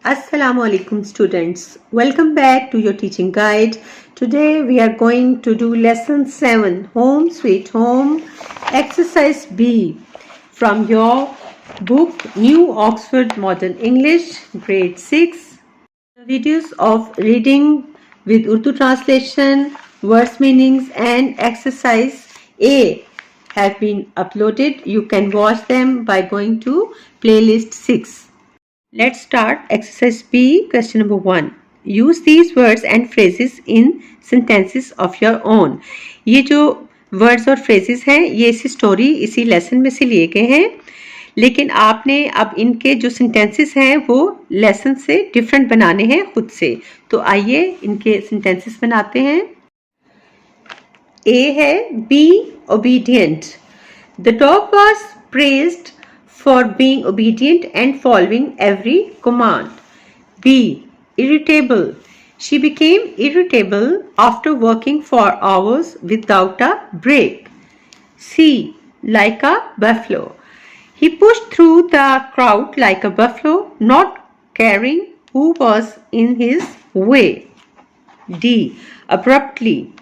Assalamu alaikum students. Welcome back to your teaching guide. Today we are going to do lesson 7 Home Sweet Home exercise B from your book New Oxford Modern English grade 6. Videos of reading with Urdu translation, verse meanings and exercise A have been uploaded. You can watch them by going to playlist 6. Let's start exercise B, question number 1. Use these words and phrases in sentences of your own. ये जो words और phrases हैं ये इसी story इसी lesson में से लिए गए हैं, लेकिन आपने अब इनके जो sentences हैं वो lesson से different बनाने हैं खुद से. तो आइए इनके sentences बनाते हैं. A है be obedient. The dog was praised for being obedient and following every command. B. Irritable. She became irritable after working for hours without a break. C. Like a buffalo. He pushed through the crowd like a buffalo, not caring who was in his way. D. Abruptly.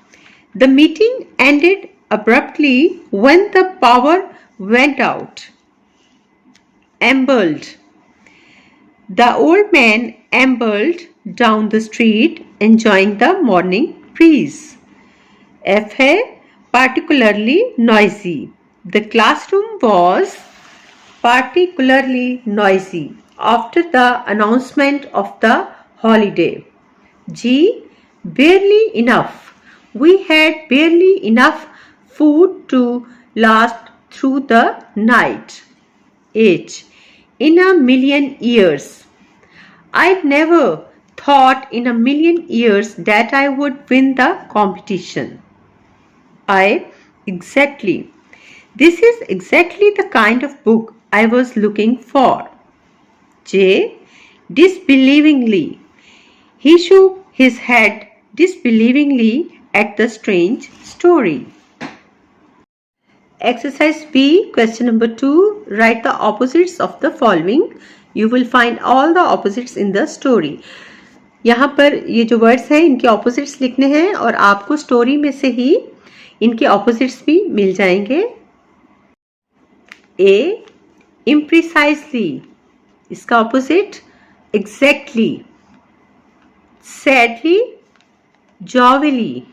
The meeting ended abruptly when the power went out. Ambled. The old man ambled down the street enjoying the morning breeze. F है particularly noisy. The classroom was particularly noisy after the announcement of the holiday. G. Barely enough. We had barely enough food to last through the night. H. In a million years. I'd never thought in a million years that I would win the competition. I. Exactly. This is exactly the kind of book I was looking for. J. Disbelievingly. He shook his head disbelievingly at the strange story. Exercise B, question number 2. Write the opposites of the following. You will find all the opposites in the story. यहाँ पर ये जो words हैं इनके opposites लिखने हैं और आपको story में से ही इनके opposites भी मिल जाएंगे. A. Imprecisely. इसका opposite exactly. Sadly. Jovially.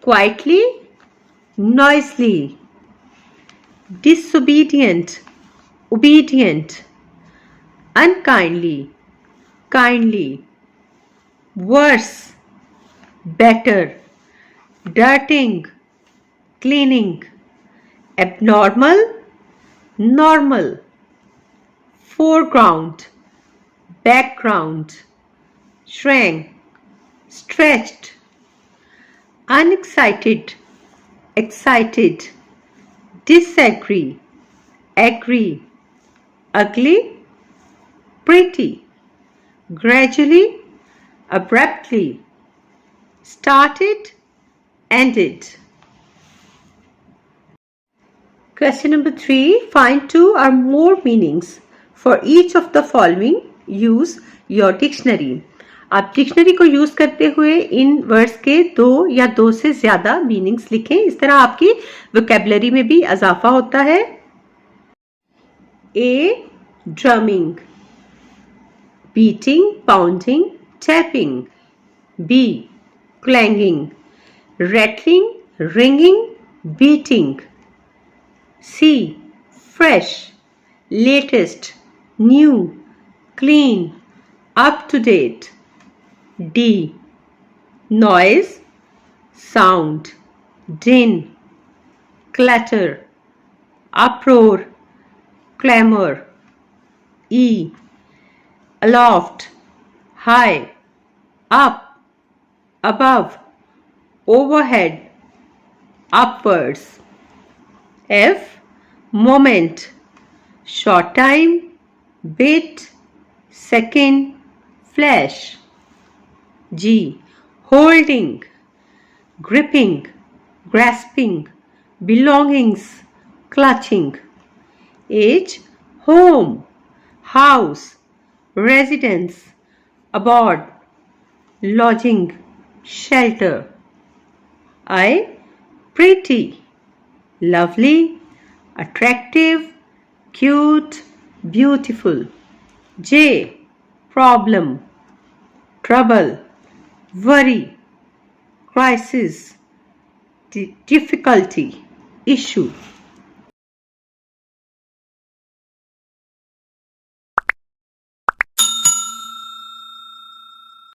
Quietly. Noisily. Disobedient. Obedient. Unkindly. Kindly. Worse. Better. Dirtying. Cleaning. Abnormal. Normal. Foreground. Background. Shrank. Stretched. Unexcited. Excited. Disagree. Agree. Ugly. Pretty. Gradually. Abruptly. Started. Ended. Question number 3. Find 2 or more meanings. For each of the following, use your dictionary. आप dictionary को use करते हुए इन words के 2 या 2 से ज्यादा meanings लिखें. इस तरह आपकी वोकैबुलरी में भी इजाफा होता है. A. Drumming. Beating, pounding, tapping. B. Clanging. Rattling, ringing, beating. C. Fresh, latest, new, clean, up to date. D. Noise, sound, din, clatter, uproar, clamor. E. Aloft, high, up, above, overhead, upwards. F. Moment, short time, bit, second, flash. G. Holding, gripping, grasping, belongings, clutching. H. Home, house, residence, abode, lodging, shelter. I. Pretty, lovely, attractive, cute, beautiful. J. Problem, trouble, worry, crisis, difficulty, issue.